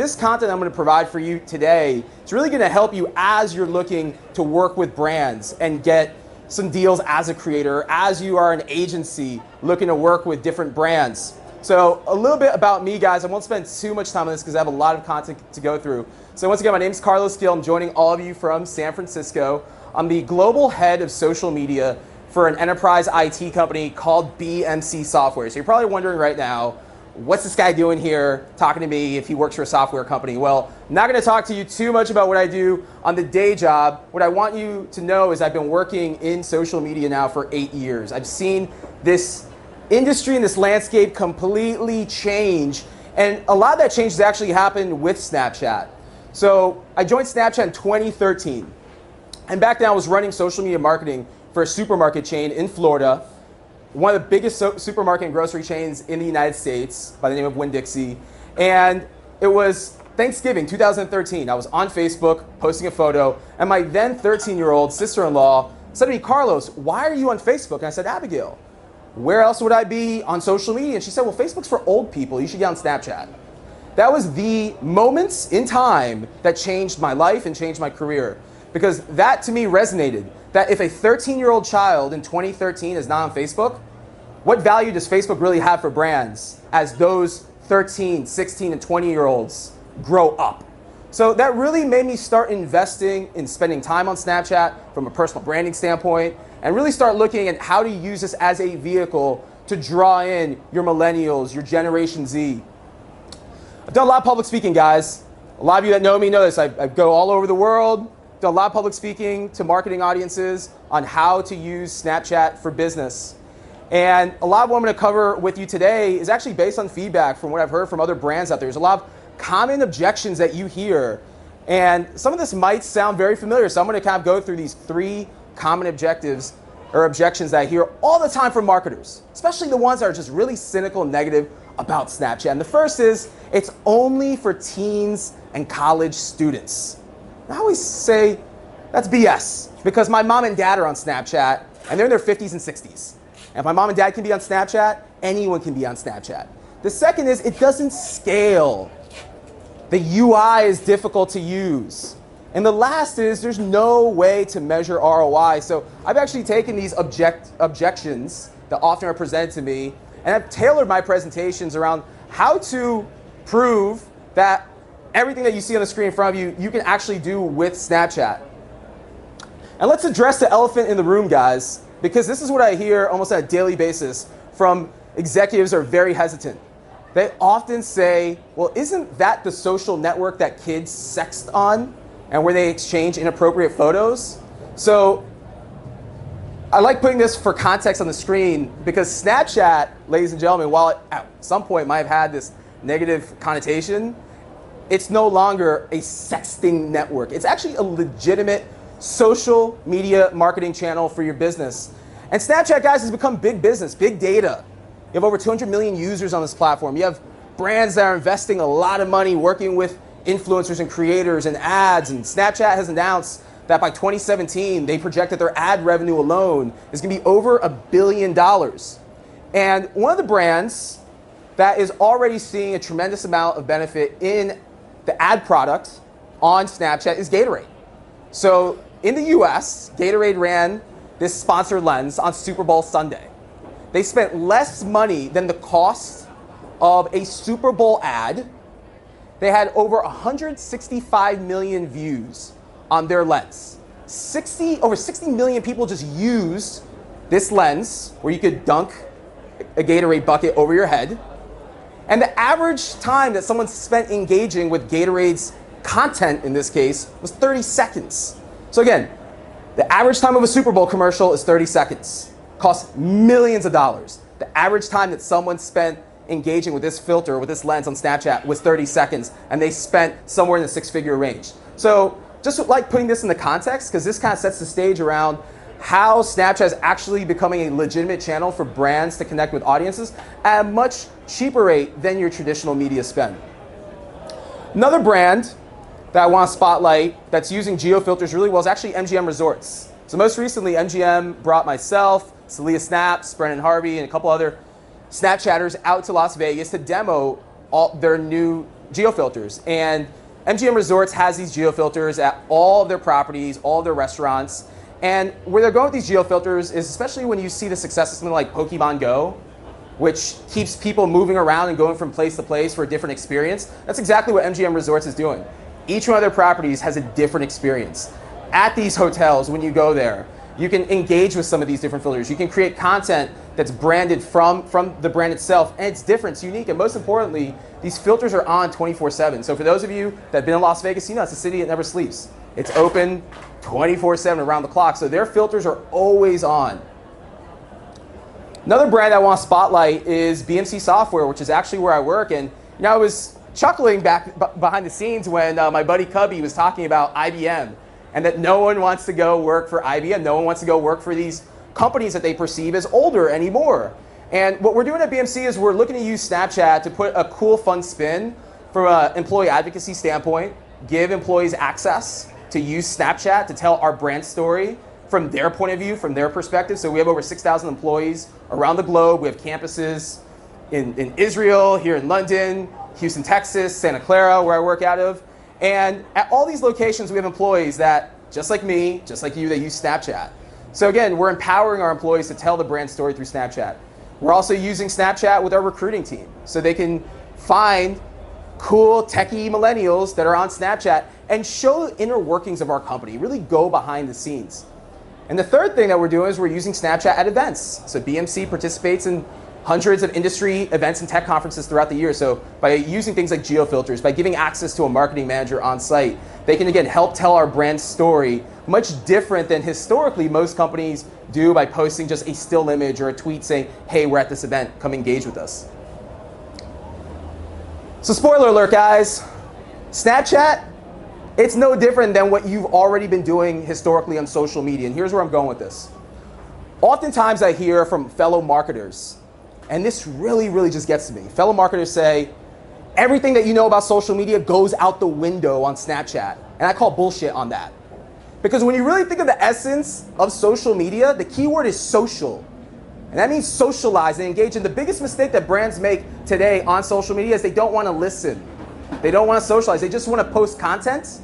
this content I'm going to provide for you today is really going to help you as you're looking to work with brands and get some deals as a creator, as you are an agency looking to work with different brands. So a little bit about me, guys. I won't spend too much time on this because I have a lot of content to go through. So once again, my name is Carlos Gill. I'm joining all of you from San Francisco. I'm the global head of social media for an enterprise IT company called BMC Software. So you're probably wondering right now, what's this guy doing here talking to me if he works for a software company? Well, I'm not going to talk to you too much about what I do on the day job. What I want you to know is I've been working in social media now for 8 years. I've seen this industry and this landscape completely change. And a lot of that change has actually happened with Snapchat. So I joined Snapchat in 2013. And back then I was running social media marketing for a supermarket chain in Florida, one of the biggest supermarket and grocery chains in the United States by the name of Winn-Dixie. And it was Thanksgiving 2013. I was on Facebook posting a photo, and my then 13-year-old sister-in-law said to me, "Carlos, why are you on Facebook?" And I said, "Abigail, where else would I be on social media?" And she said, "Well, Facebook's for old people. You should get on Snapchat." That was the moments in time that changed my life and changed my career, because that to me resonated. That if a 13-year-old child in 2013 is not on Facebook, what value does Facebook really have for brands as those 13, 16, and 20-year-olds grow up? So that really made me start investing in spending time on Snapchat from a personal branding standpoint, and really start looking at how to use this as a vehicle to draw in your millennials, your Generation Z. I've done a lot of public speaking, guys. A lot of you that know me know this. I go all over the world. Done a lot of public speaking to marketing audiences on how to use Snapchat for business. And a lot of what I'm going to cover with you today is actually based on feedback from what I've heard from other brands out there. There's a lot of common objections that you hear. And some of this might sound very familiar. So I'm going to kind of go through these 3 common objectives or objections that I hear all the time from marketers, especially the ones that are just really cynical and negative about Snapchat. And the first is, it's only for teens and college students. I always say that's BS, because my mom and dad are on Snapchat and they're in their 50s and 60s. And if my mom and dad can be on Snapchat, anyone can be on Snapchat. The second is, it doesn't scale. The UI is difficult to use. And the last is, there's no way to measure ROI. So I've actually taken these objections that often are presented to me, and I've tailored my presentations around how to prove that everything that you see on the screen in front of you, you can actually do with Snapchat. And let's address the elephant in the room, guys, because this is what I hear almost on a daily basis from executives who are very hesitant. They often say, well, isn't that the social network that kids sext on and where they exchange inappropriate photos? So I like putting this for context on the screen, because Snapchat, ladies and gentlemen, while it at some point might have had this negative connotation, it's no longer a sexting network. It's actually a legitimate social media marketing channel for your business. And Snapchat, guys, has become big business, big data. You have over 200 million users on this platform. You have brands that are investing a lot of money working with influencers and creators and ads. And Snapchat has announced that by 2017, they project that their ad revenue alone is going to be over $1 billion. And one of the brands that is already seeing a tremendous amount of benefit in the ad product on Snapchat is Gatorade. So in the US, Gatorade ran this sponsored lens on Super Bowl Sunday. They spent less money than the cost of a Super Bowl ad. They had over 165 million views on their lens. Over 60 million people just used this lens where you could dunk a Gatorade bucket over your head. And the average time that someone spent engaging with Gatorade's content in this case was 30 seconds. So again, the average time of a Super Bowl commercial is 30 seconds. Costs millions of dollars. The average time that someone spent engaging with this filter, with this lens on Snapchat was 30 seconds, and they spent somewhere in the 6-figure range. So just like putting this in the context, because this kind of sets the stage around how Snapchat is actually becoming a legitimate channel for brands to connect with audiences at a much cheaper rate than your traditional media spend. Another brand that I want to spotlight that's using geo-filters really well is actually MGM Resorts. So most recently, MGM brought myself, Celia Snaps, Brennan Harvey, and a couple other Snapchatters out to Las Vegas to demo all their new geofilters. And MGM Resorts has these geofilters at all of their properties, all of their restaurants. And where they're going with these geofilters is especially when you see the success of something like Pokemon Go, which keeps people moving around and going from place to place for a different experience. That's exactly what MGM Resorts is doing. Each one of their properties has a different experience. At these hotels, when you go there, you can engage with some of these different filters. You can create content that's branded from the brand itself, and it's different, it's unique, and most importantly, these filters are on 24/7. So for those of you that have been in Las Vegas, you know it's a city that never sleeps. It's open 24/7 around the clock, so their filters are always on. Another brand I want to spotlight is BMC Software, which is actually where I work, and I was chuckling back behind the scenes when my buddy Cubby was talking about IBM, and that no one wants to go work for IBM, no one wants to go work for these companies that they perceive as older anymore. And what we're doing at BMC is we're looking to use Snapchat to put a cool, fun spin from an employee advocacy standpoint, give employees access to use Snapchat to tell our brand story from their point of view, from their perspective. So we have over 6,000 employees around the globe. We have campuses in Israel, here in London, Houston, Texas, Santa Clara, where I work out of. And at all these locations, we have employees that, just like me, just like you, they use Snapchat. So again, we're empowering our employees to tell the brand story through Snapchat. We're also using Snapchat with our recruiting team, so they can find cool, techie millennials that are on Snapchat and show the inner workings of our company, really go behind the scenes. And the third thing that we're doing is we're using Snapchat at events. So BMC participates in hundreds of industry events and tech conferences throughout the year. So by using things like geofilters, by giving access to a marketing manager on site, they can again help tell our brand story much different than historically most companies do by posting just a still image or a tweet saying, hey, we're at this event, come engage with us. So spoiler alert, guys, Snapchat, it's no different than what you've already been doing historically on social media. And here's where I'm going with this. Oftentimes I hear from fellow marketers, and this really, really just gets to me. Fellow marketers say, everything that you know about social media goes out the window on Snapchat. And I call bullshit on that. Because when you really think of the essence of social media, the key word is social. And that means socialize and engage. And the biggest mistake that brands make today on social media is they don't want to listen. They don't want to socialize. They just want to post content.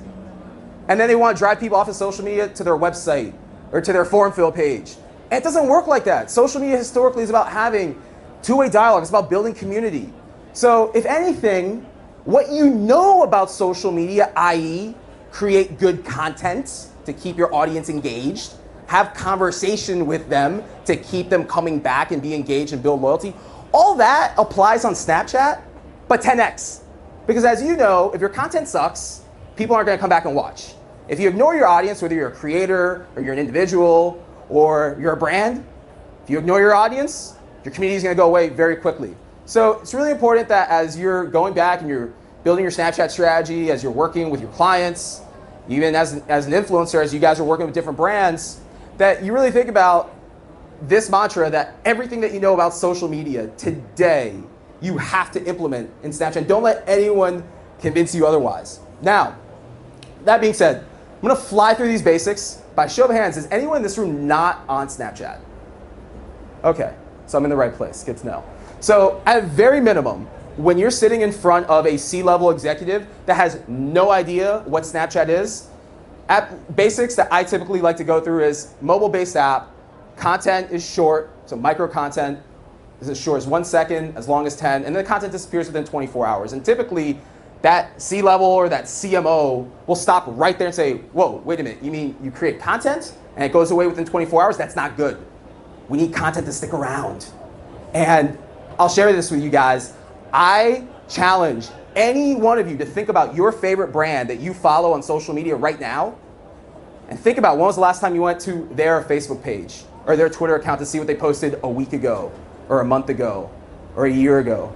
And then they want to drive people off of social media to their website or to their form fill page. And it doesn't work like that. Social media historically is about having two-way dialogue. It's about building community. So if anything, what you know about social media, i.e. create good content to keep your audience engaged, have conversation with them to keep them coming back and be engaged and build loyalty, all that applies on Snapchat, but 10x. Because as you know, if your content sucks, people aren't going to come back and watch. If you ignore your audience, whether you're a creator or you're an individual or you're a brand, if you ignore your audience, your community is going to go away very quickly. So it's really important that as you're going back and you're building your Snapchat strategy, as you're working with your clients, even as an influencer, as you guys are working with different brands, that you really think about this mantra that everything that you know about social media today, you have to implement in Snapchat. Don't let anyone convince you otherwise. Now, that being said, I'm going to fly through these basics. By show of hands, is anyone in this room not on Snapchat? Okay, so I'm in the right place. Good to know. So at a very minimum, when you're sitting in front of a C-level executive that has no idea what Snapchat is, basics that I typically like to go through is mobile-based app, content is short, so micro content is as short as 1 second, as long as 10, and then the content disappears within 24 hours. And typically, that C-level or that CMO will stop right there and say, whoa, wait a minute, you mean you create content and it goes away within 24 hours? That's not good. We need content to stick around. And I'll share this with you guys. I challenge any one of you to think about your favorite brand that you follow on social media right now, and think about when was the last time you went to their Facebook page or their Twitter account to see what they posted a week ago or a month ago or a year ago.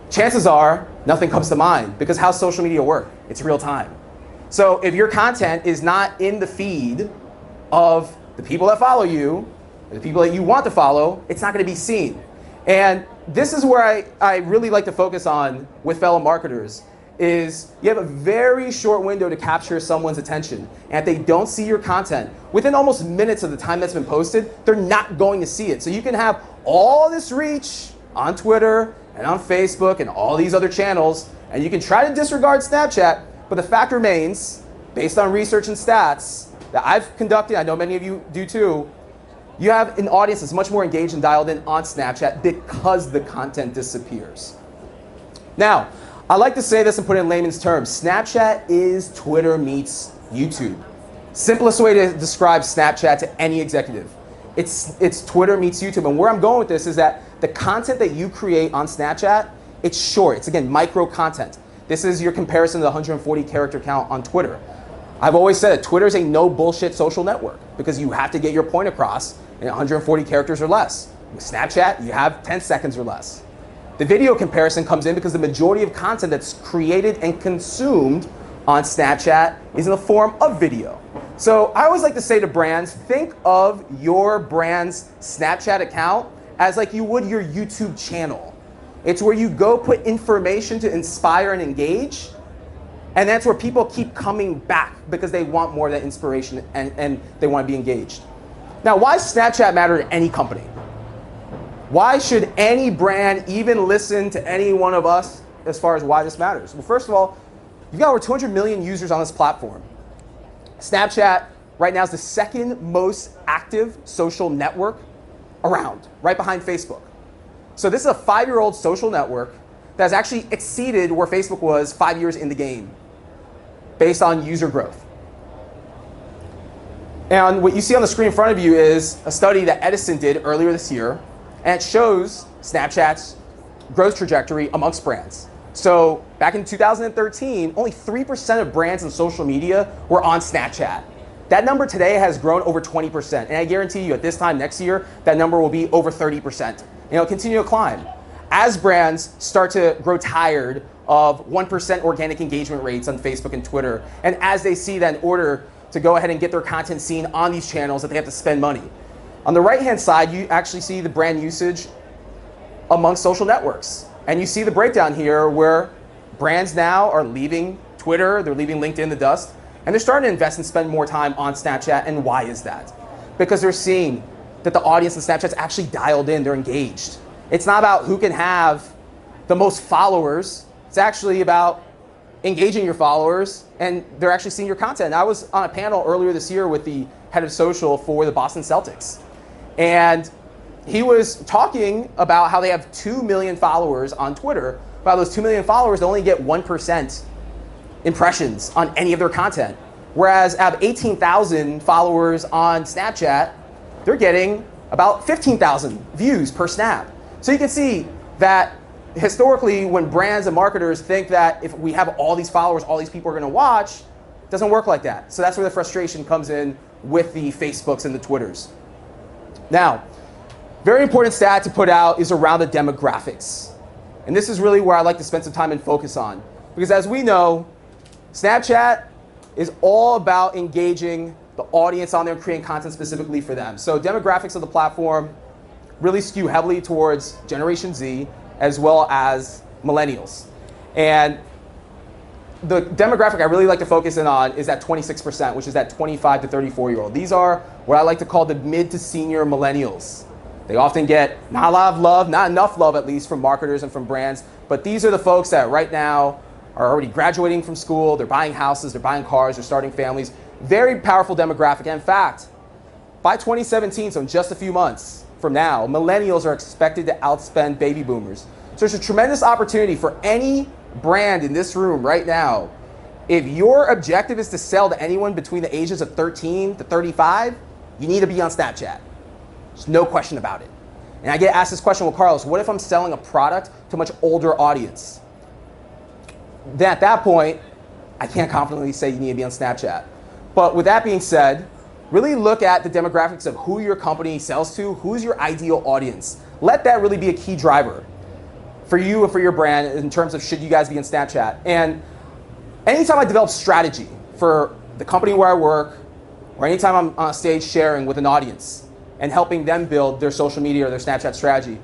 Chances are nothing comes to mind, because how social media work? It's real time. So if your content is not in the feed of the people that follow you, or the people that you want to follow, it's not going to be seen. And this is where I really like to focus on with fellow marketers, is you have a very short window to capture someone's attention. And if they don't see your content within almost minutes of the time that's been posted, they're not going to see it. So you can have all this reach on Twitter and on Facebook and all these other channels, And you can try to disregard Snapchat, but the fact remains, based on research and stats that I've conducted, I know many of you do too, you have an audience that's much more engaged and dialed in on Snapchat because the content disappears. Now, I like to say this and put it in layman's terms. Snapchat is Twitter meets YouTube. Simplest way to describe Snapchat to any executive. It's Twitter meets YouTube. And where I'm going with this is that the content that you create on Snapchat, it's short. It's, again, micro content. This is your comparison to the 140 character count on Twitter. I've always said that Twitter is a no bullshit social network because you have to get your point across in 140 characters or less. With Snapchat, you have 10 seconds or less. The video comparison comes in because the majority of content that's created and consumed on Snapchat is in the form of video. So I always like to say to brands, think of your brand's Snapchat account as like you would your YouTube channel. It's where you go put information to inspire and engage, and that's where people keep coming back because they want more of that inspiration and they want to be engaged. Now, why does Snapchat matter to any company? Why should any brand even listen to any one of us as far as why this matters? Well, first of all, you've got over 200 million users on this platform. Snapchat right now is the second most active social network around, right behind Facebook. So this is a 5-year-old social network that has actually exceeded where Facebook was 5 years in the game based on user growth. And what you see on the screen in front of you is a study that Edison did earlier this year, and it shows Snapchat's growth trajectory amongst brands. So back in 2013, only 3% of brands in social media were on Snapchat. That number today has grown over 20%. And I guarantee you at this time next year, that number will be over 30%. And it'll continue to climb as brands start to grow tired of 1% organic engagement rates on Facebook and Twitter. And as they see that in order to go ahead and get their content seen on these channels that they have to spend money. On the right-hand side, you actually see the brand usage among social networks. And you see the breakdown here where brands now are leaving Twitter, they're leaving LinkedIn in the dust, and they're starting to invest and spend more time on Snapchat. And why is that? Because they're seeing that the audience in Snapchat's actually dialed in, they're engaged. It's not about who can have the most followers, it's actually about engaging your followers, and they're actually seeing your content. I was on a panel earlier this year with the head of social for the Boston Celtics. And he was talking about how they have 2 million followers on Twitter. But out of those 2 million followers, they only get 1% impressions on any of their content. Whereas out of 18,000 followers on Snapchat, they're getting about 15,000 views per snap. So you can see that historically, when brands and marketers think that if we have all these followers, all these people are going to watch, it doesn't work like that. So that's where the frustration comes in with the Facebooks and the Twitters. Now, very important stat to put out is around the demographics. And this is really where I like to spend some time and focus on. Because as we know, Snapchat is all about engaging the audience on there and creating content specifically for them. So demographics of the platform really skew heavily towards Generation Z as well as millennials. And the demographic I really like to focus in on is that 26%, which is that 25 to 34-year-old. These are what I like to call the mid to senior millennials. They often get not a lot of love, not enough love at least from marketers and from brands, but these are the folks that right now are already graduating from school, they're buying houses, they're buying cars, they're starting families. Very powerful demographic. And in fact, by 2017, so in just a few months from now, millennials are expected to outspend baby boomers. So there's a tremendous opportunity for any brand in this room right now. If your objective is to sell to anyone between the ages of 13 to 35, you need to be on Snapchat. There's no question about it. And I get asked this question, well, Carlos, what if I'm selling a product to a much older audience? Then at that point, I can't confidently say you need to be on Snapchat. But with that being said, really look at the demographics of who your company sells to, who's your ideal audience. Let that really be a key driver for you and for your brand in terms of should you guys be on Snapchat. And anytime I develop strategy for the company where I work, or anytime I'm on stage sharing with an audience and helping them build their social media or their Snapchat strategy,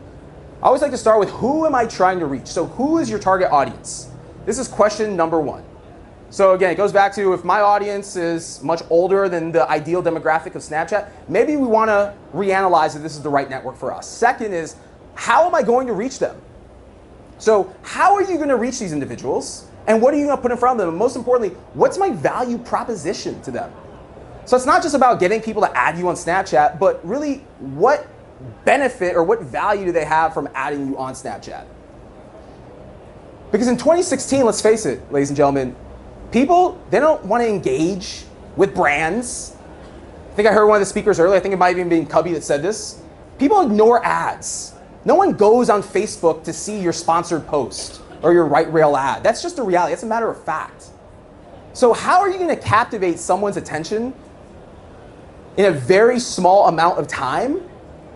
I always like to start with who am I trying to reach? So who is your target audience? This is question number one. So again, it goes back to if my audience is much older than the ideal demographic of Snapchat, maybe we want to reanalyze if this is the right network for us. Second is, how am I going to reach them? So how are you going to reach these individuals? And what are you going to put in front of them? And most importantly, what's my value proposition to them? So it's not just about getting people to add you on Snapchat, but really what benefit or what value do they have from adding you on Snapchat? Because in 2016, let's face it, ladies and gentlemen, people, they don't want to engage with brands. I think I heard one of the speakers earlier, I think it might have even been Cubby that said this. People ignore ads. No one goes on Facebook to see your sponsored post or your right rail ad. That's just a reality. That's a matter of fact. So how are you going to captivate someone's attention in a very small amount of time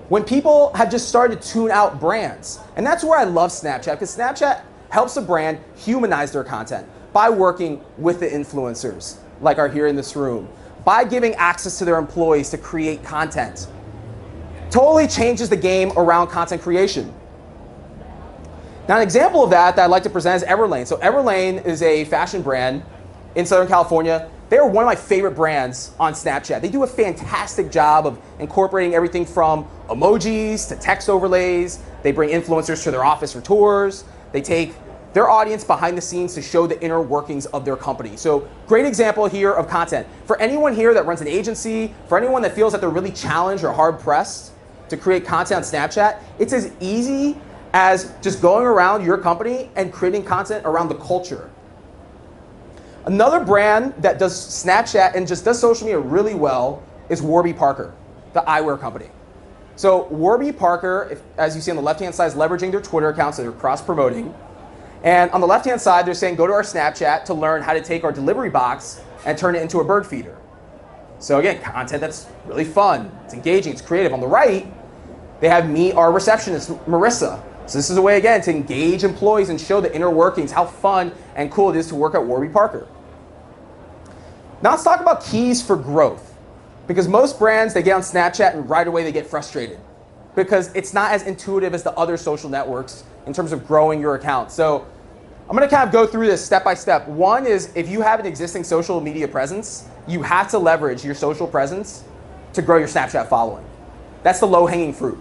when people have just started to tune out brands? And that's where I love Snapchat, because Snapchat helps a brand humanize their content by working with the influencers, like are here in this room, by giving access to their employees to create content. Totally changes the game around content creation. Now, an example of that I'd like to present is Everlane. So Everlane is a fashion brand in Southern California. They're one of my favorite brands on Snapchat. They do a fantastic job of incorporating everything from emojis to text overlays. They bring influencers to their office for tours. They take their audience behind the scenes to show the inner workings of their company. So great example here of content. For anyone here that runs an agency, for anyone that feels that they're really challenged or hard pressed to create content on Snapchat, it's as easy as just going around your company and creating content around the culture. Another brand that does Snapchat and just does social media really well is Warby Parker, the eyewear company. So Warby Parker, as you see on the left-hand side, is leveraging their Twitter accounts that they're cross-promoting. And on the left-hand side, they're saying, go to our Snapchat to learn how to take our delivery box and turn it into a bird feeder. So again, content that's really fun, it's engaging, it's creative. On the right, they have me, our receptionist, Marissa. So this is a way, again, to engage employees and show the inner workings, how fun and cool it is to work at Warby Parker. Now let's talk about keys for growth. Because most brands, they get on Snapchat and right away they get frustrated because it's not as intuitive as the other social networks in terms of growing your account. So I'm going to kind of go through this step by step. One is, if you have an existing social media presence, you have to leverage your social presence to grow your Snapchat following. That's the low-hanging fruit.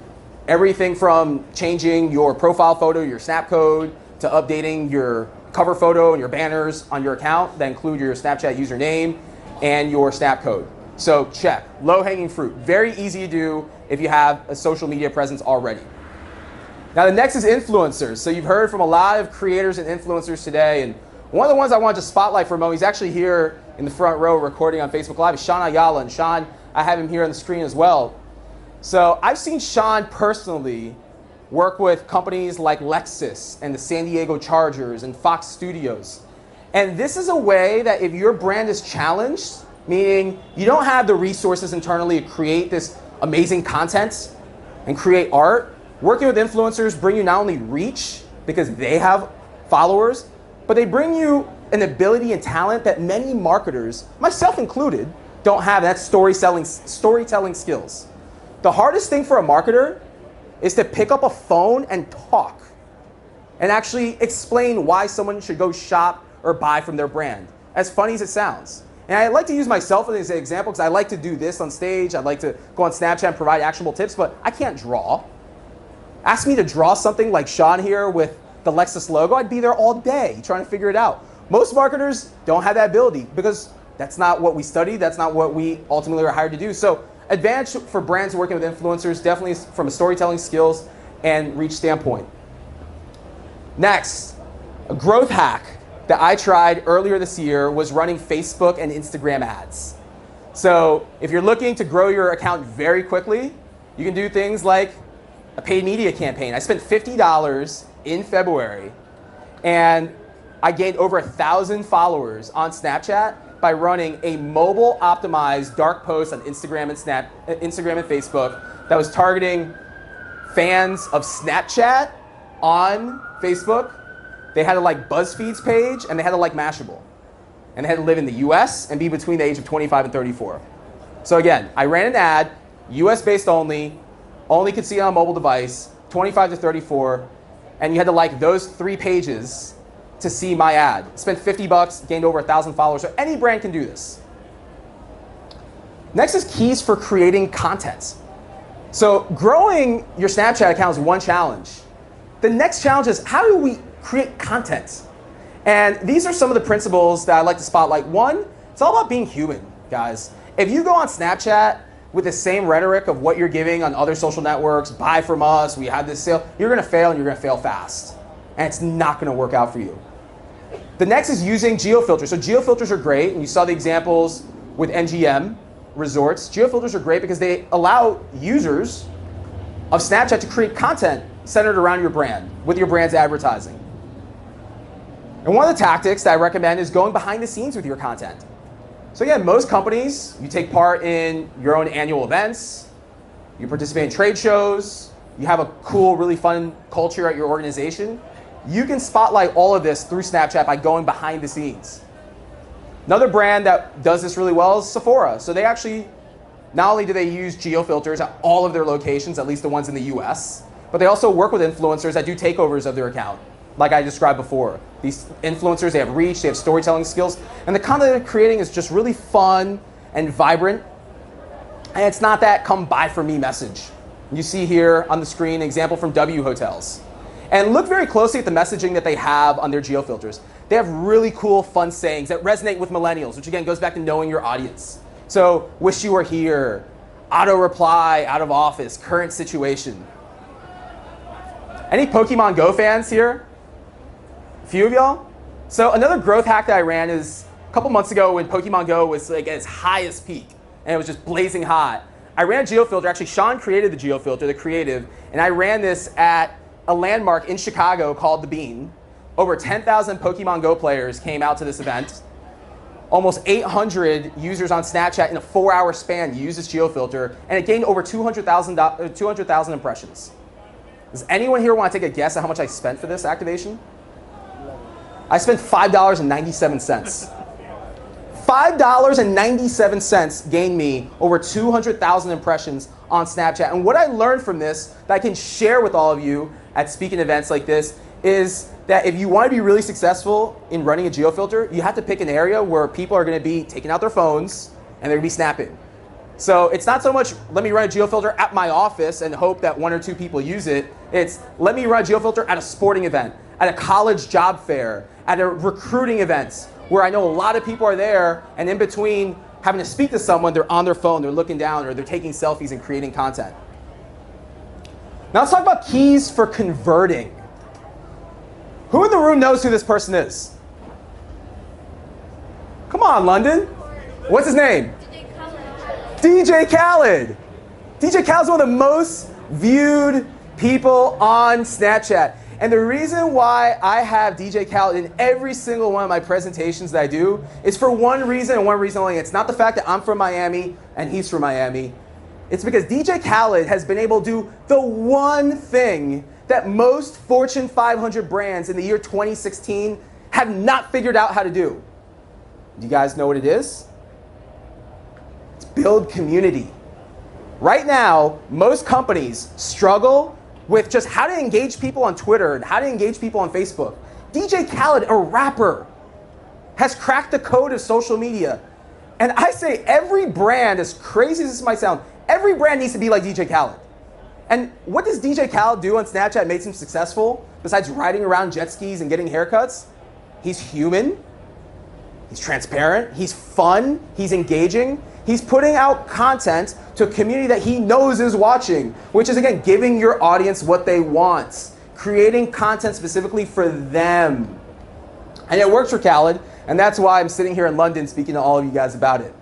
Everything from changing your profile photo, your snap code, to updating your cover photo and your banners on your account that include your Snapchat username and your snap code. So check, low-hanging fruit. Very easy to do if you have a social media presence already. Now the next is influencers. So you've heard from a lot of creators and influencers today, and one of the ones I wanted to spotlight for a moment, he's actually here in the front row recording on Facebook Live, is Sean Ayala. And Sean, I have him here on the screen as well. So I've seen Sean personally work with companies like Lexus and the San Diego Chargers and Fox Studios. And this is a way that if your brand is challenged, meaning you don't have the resources internally to create this amazing content and create art, working with influencers bring you not only reach because they have followers, but they bring you an ability and talent that many marketers, myself included, don't have. That's storytelling skills. The hardest thing for a marketer is to pick up a phone and talk and actually explain why someone should go shop or buy from their brand, as funny as it sounds. And I like to use myself as an example because I like to do this on stage. I like to go on Snapchat and provide actionable tips, but I can't draw. Ask me to draw something like Sean here with the Lexus logo, I'd be there all day trying to figure it out. Most marketers don't have that ability because that's not what we study. That's not what we ultimately are hired to do. So advantage for brands working with influencers, definitely from a storytelling skills and reach standpoint. Next, a growth hack that I tried earlier this year was running Facebook and Instagram ads. So if you're looking to grow your account very quickly, you can do things like a paid media campaign. I spent $50 in February and I gained over 1,000 followers on Snapchat by running a mobile optimized dark post on Instagram and Facebook that was targeting fans of Snapchat on Facebook. They had to like BuzzFeed's page and they had to like Mashable. And they had to live in the US and be between the age of 25 and 34. So again, I ran an ad, US based only could see it on a mobile device, 25 to 34, and you had to like those 3 pages to see my ad. Spent $50, gained over 1,000 followers, so any brand can do this. Next is keys for creating content. So growing your Snapchat account is one challenge. The next challenge is how do we create content. And these are some of the principles that I like to spotlight. One, it's all about being human, guys. If you go on Snapchat with the same rhetoric of what you're giving on other social networks, buy from us, we have this sale, you're gonna fail and you're gonna fail fast. And it's not gonna work out for you. The next is using geofilters. So geofilters are great, and you saw the examples with NGM resorts. Geofilters are great because they allow users of Snapchat to create content centered around your brand, with your brand's advertising. And one of the tactics that I recommend is going behind the scenes with your content. So again, most companies, you take part in your own annual events, you participate in trade shows, you have a cool, really fun culture at your organization. You can spotlight all of this through Snapchat by going behind the scenes. Another brand that does this really well is Sephora. So they actually, not only do they use geofilters at all of their locations, at least the ones in the US, but they also work with influencers that do takeovers of their account, like I described before. These influencers, they have reach, they have storytelling skills, and the content they're creating is just really fun and vibrant. And it's not that come buy from me message. You see here on the screen an example from W Hotels. And look very closely at the messaging that they have on their geofilters. They have really cool, fun sayings that resonate with millennials, which again goes back to knowing your audience. So, wish you were here, auto reply, out of office, current situation. Any Pokemon Go fans here? A few of y'all? So another growth hack that I ran is a couple months ago when Pokemon Go was like at its highest peak and it was just blazing hot. I ran a geofilter. Actually, Sean created the geofilter, the creative, and I ran this at a landmark in Chicago called The Bean. Over 10,000 Pokemon Go players came out to this event. Almost 800 users on Snapchat in a 4-hour span used this geofilter, and it gained over 200,000 impressions. Does anyone here want to take a guess at how much I spent for this activation? I spent $5.97. $5.97 gained me over 200,000 impressions on Snapchat. And what I learned from this that I can share with all of you at speaking events like this is that if you want to be really successful in running a geofilter, you have to pick an area where people are going to be taking out their phones and they're going to be snapping. So it's not so much let me run a geofilter at my office and hope that 1 or 2 people use it. It's let me run a geofilter at a sporting event, at a college job fair, at a recruiting event where I know a lot of people are there, and in between having to speak to someone, they're on their phone, they're looking down, or they're taking selfies and creating content. Now let's talk about keys for converting. Who in the room knows who this person is? Come on, London. What's his name? DJ Khaled. DJ Khaled's one of the most viewed people on Snapchat. And the reason why I have DJ Khaled in every single one of my presentations that I do is for one reason and one reason only. It's not the fact that I'm from Miami and he's from Miami. It's because DJ Khaled has been able to do the one thing that most Fortune 500 brands in the year 2016 have not figured out how to do. Do you guys know what it is? It's build community. Right now, most companies struggle with just how to engage people on Twitter and how to engage people on Facebook. DJ Khaled, a rapper, has cracked the code of social media. And I say every brand, as crazy as this might sound, every brand needs to be like DJ Khaled. And what does DJ Khaled do on Snapchat that makes him successful, besides riding around jet skis and getting haircuts? He's human, he's transparent, he's fun, he's engaging. He's putting out content to a community that he knows is watching, which is, again, giving your audience what they want, creating content specifically for them. And it works for Khaled, and that's why I'm sitting here in London speaking to all of you guys about it.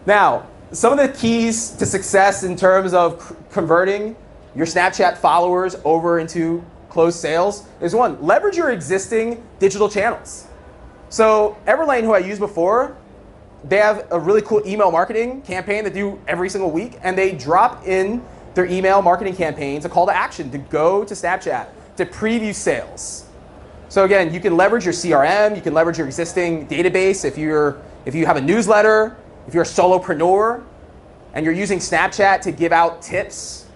Now, some of the keys to success in terms of converting your Snapchat followers over into closed sales is one, leverage your existing digital channels. So Everlane, who I used before, they have a really cool email marketing campaign that they do every single week, and they drop in their email marketing campaigns a call to action to go to Snapchat to preview sales. So again, you can leverage your CRM, you can leverage your existing database if you have a newsletter, if you're a solopreneur, and you're using Snapchat to give out tips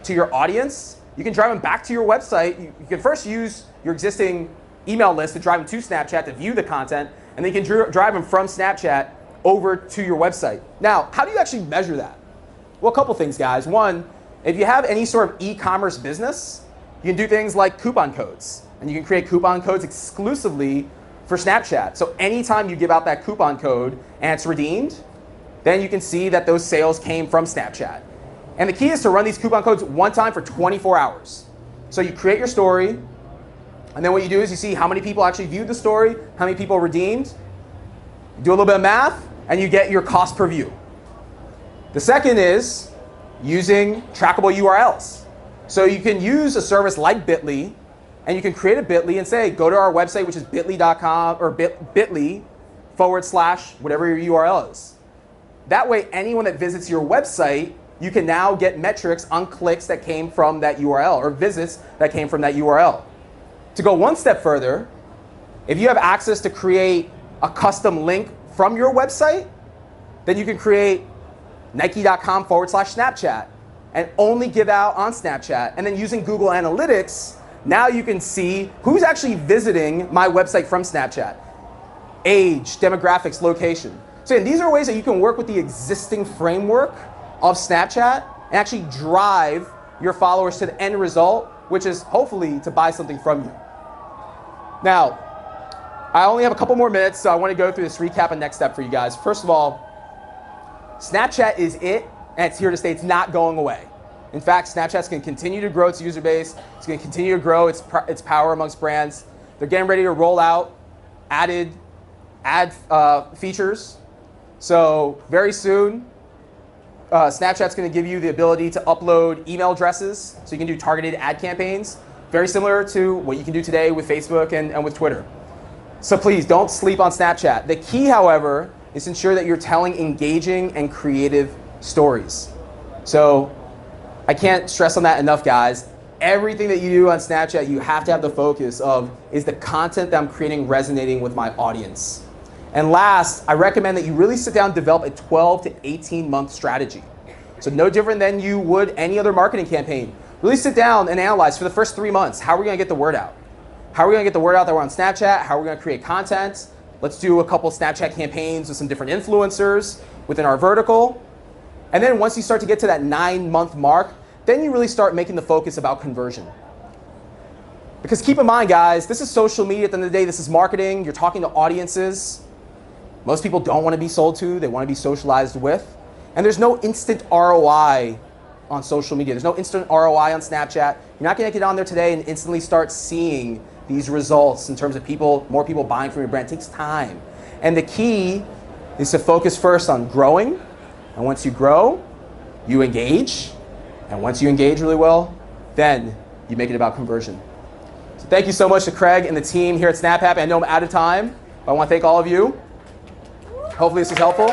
to your audience, you can drive them back to your website. You can first use your existing email list to drive them to Snapchat to view the content, and then you can drive them from Snapchat over to your website. Now, how do you actually measure that? Well, a couple things, guys. One, if you have any sort of e-commerce business, You can do things like coupon codes. And you can create coupon codes exclusively for Snapchat. So anytime you give out that coupon code and it's redeemed, then you can see that those sales came from Snapchat. And the key is to run these coupon codes one time for 24 hours. So you create your story, and then what you do is you see how many people actually viewed the story, how many people redeemed, you do a little bit of math, and you get your cost per view. The second is using trackable URLs. So you can use a service like Bitly, and you can create a Bitly and say, go to our website, which is bitly.com or bit.ly/ whatever your URL is. That way, anyone that visits your website, you can now get metrics on clicks that came from that URL or visits that came from that URL. To go one step further, if you have access to create a custom link from your website, then you can create nike.com/Snapchat and only give out on Snapchat. And then using Google Analytics, now you can see who's actually visiting my website from Snapchat. Age, demographics, location. So again, these are ways that you can work with the existing framework of Snapchat and actually drive your followers to the end result, which is hopefully to buy something from you. Now, I only have a couple more minutes, so I want to go through this recap and next step for you guys. First of all, Snapchat is it, and it's here to stay. It's not going away. In fact, Snapchat's going to continue to grow its user base. It's going to continue to grow its power amongst brands. They're getting ready to roll out ad features. So very soon, Snapchat's going to give you the ability to upload email addresses so you can do targeted ad campaigns, very similar to what you can do today with Facebook and with Twitter. So please don't sleep on Snapchat. The key, however, is to ensure that you're telling engaging and creative stories. So I can't stress on that enough, guys. Everything that you do on Snapchat, you have to have the focus of, is the content that I'm creating resonating with my audience? And last, I recommend that you really sit down and develop a 12 to 18 month strategy. So no different than you would any other marketing campaign. Really sit down and analyze for the first 3 months, how are we going to get the word out? How are we going to get the word out that we're on Snapchat? How are we going to create content? Let's do a couple Snapchat campaigns with some different influencers within our vertical. And then once you start to get to that 9-month mark, then you really start making the focus about conversion. Because keep in mind, guys, this is social media at the end of the day. This is marketing. You're talking to audiences. Most people don't want to be sold to. They want to be socialized with. And there's no instant ROI on social media. There's no instant ROI on Snapchat. You're not going to get on there today and instantly start seeing these results in terms of more people buying from your brand. It takes time. And the key is to focus first on growing. And once you grow, you engage. And once you engage really well, then you make it about conversion. So thank you so much to Craig and the team here at Snaphappen. I know I'm out of time, but I want to thank all of you. Hopefully this is helpful.